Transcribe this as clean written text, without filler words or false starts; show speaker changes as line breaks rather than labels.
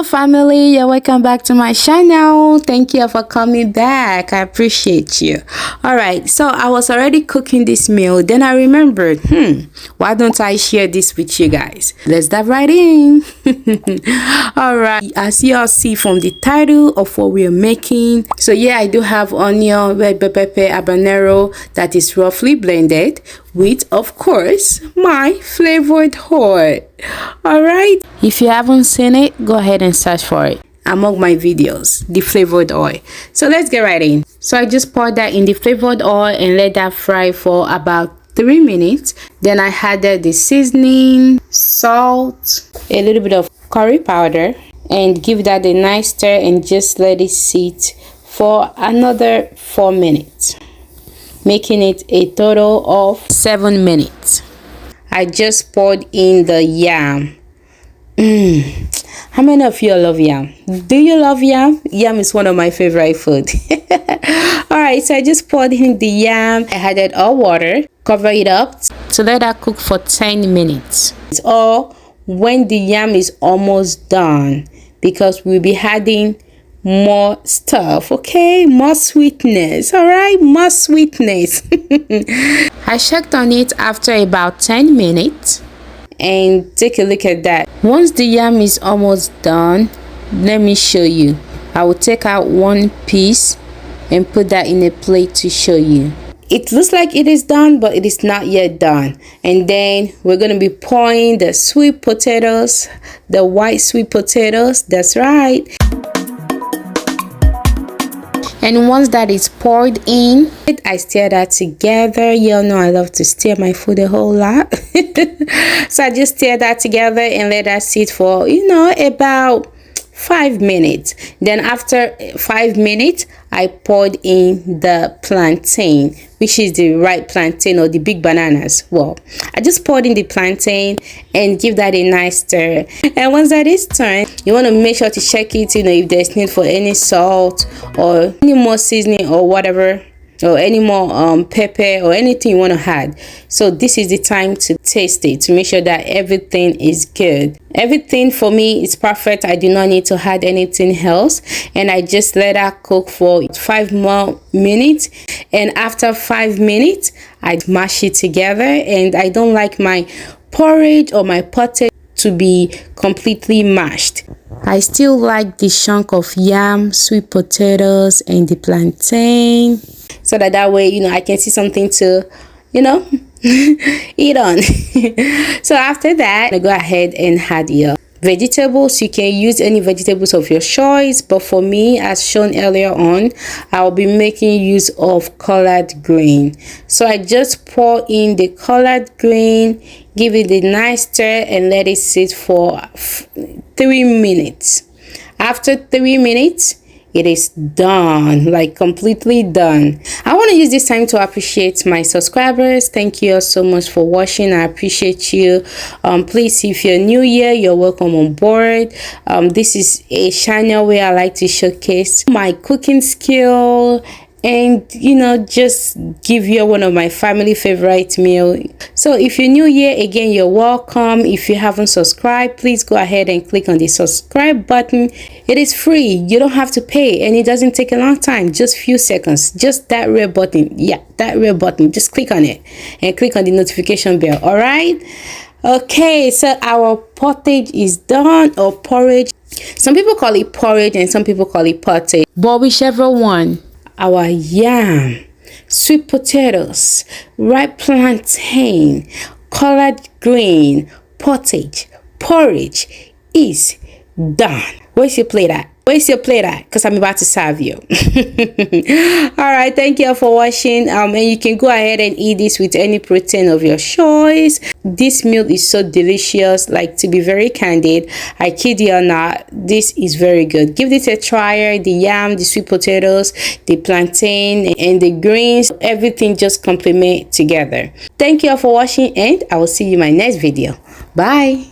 Hello family, you're welcome back to my channel. Thank you for coming back. I appreciate you. All right, so I was already cooking this meal, then I remembered, why don't I share this with you guys? Let's dive right in. All right, as you all see from the title of what we are making, so yeah, I do have onion, red bell pepper, habanero that is roughly blended with, of course, my flavored oil. All right, if you haven't seen it, go ahead and search for it among my videos, the flavored oil. So let's get right in. So I just poured that in the flavored oil and let that fry for about 3 minutes. Then I added the seasoning, salt, a little bit of curry powder, and give that a nice stir and just let it sit for another 4 minutes, making it a total of 7 minutes. I just poured in the yam. How many of you love yam? Do you love yam? Yam is one of my favorite food. All right, so I just poured in the yam. I added all water, cover it up to let that cook for 10 minutes. Or when the yam is almost done, because we'll be adding more stuff, okay, more sweetness. All right, more sweetness. I checked on it after about 10 minutes and take a look at that. Once the yam is almost done, let me show you. I will take out one piece and put that in a plate to show you. It looks like it is done, but it is not yet done. And then we're going to be pouring the sweet potatoes, the white sweet potatoes. That's right. And once that is poured in, I stir that together. Y'all know I love to stir my food a whole lot. So I just stir that together and let that sit for, about 5 minutes. Then after 5 minutes, I poured in the plantain, which is the ripe plantain or the big bananas. Well, I just poured in the plantain and give that a nice stir. And once that is turned, you want to make sure to check it, if there's need for any salt or any more seasoning or whatever, or any more pepper or anything you want to add. So this is the time to taste it, to make sure that everything is good. Everything for me is perfect. I do not need to add anything else, and I just let that cook for 5 more minutes. And after 5 minutes, I mash it together. And I don't like my porridge or my pottage to be completely mashed. I still like the chunk of yam, sweet potatoes, and the plantain, so that way, I can see something to, eat on. So after that, I go ahead and add your vegetables. You can use any vegetables of your choice, but for me, as shown earlier on, I'll be making use of collard green. So I just pour in the collard green, give it a nice stir, and let it sit for 3 minutes. After 3 minutes, it is done, like completely done. I want to use this time to appreciate my subscribers. Thank you all so much for watching. I appreciate you. Please, if you're new here, you're welcome on board. This is a channel where I like to showcase my cooking skill and just give you one of my family favorite meal. So if you're new here, again, you're welcome. If you haven't subscribed, please go ahead and click on the subscribe button. It is free. You don't have to pay, and it doesn't take a long time, just few seconds. Just that red button. Yeah, that red button, just click on it and click on the notification bell. All right, okay, so our pottage is done, or porridge. Some people call it porridge and some people call it pottage, but whichever one. Our yam, sweet potatoes, ripe plantain, collard green, pottage, porridge is done. Where's your plate at? Where's your plate at? Because I'm about to serve you. All right, thank you for watching. And you can go ahead and eat this with any protein of your choice. This meal is so delicious. Like, to be very candid, I kid you or not, this is very good. Give this a try. The yam, the sweet potatoes, the plantain, and the greens, everything just complement together. Thank you all for watching, and I will see you in my next video. Bye.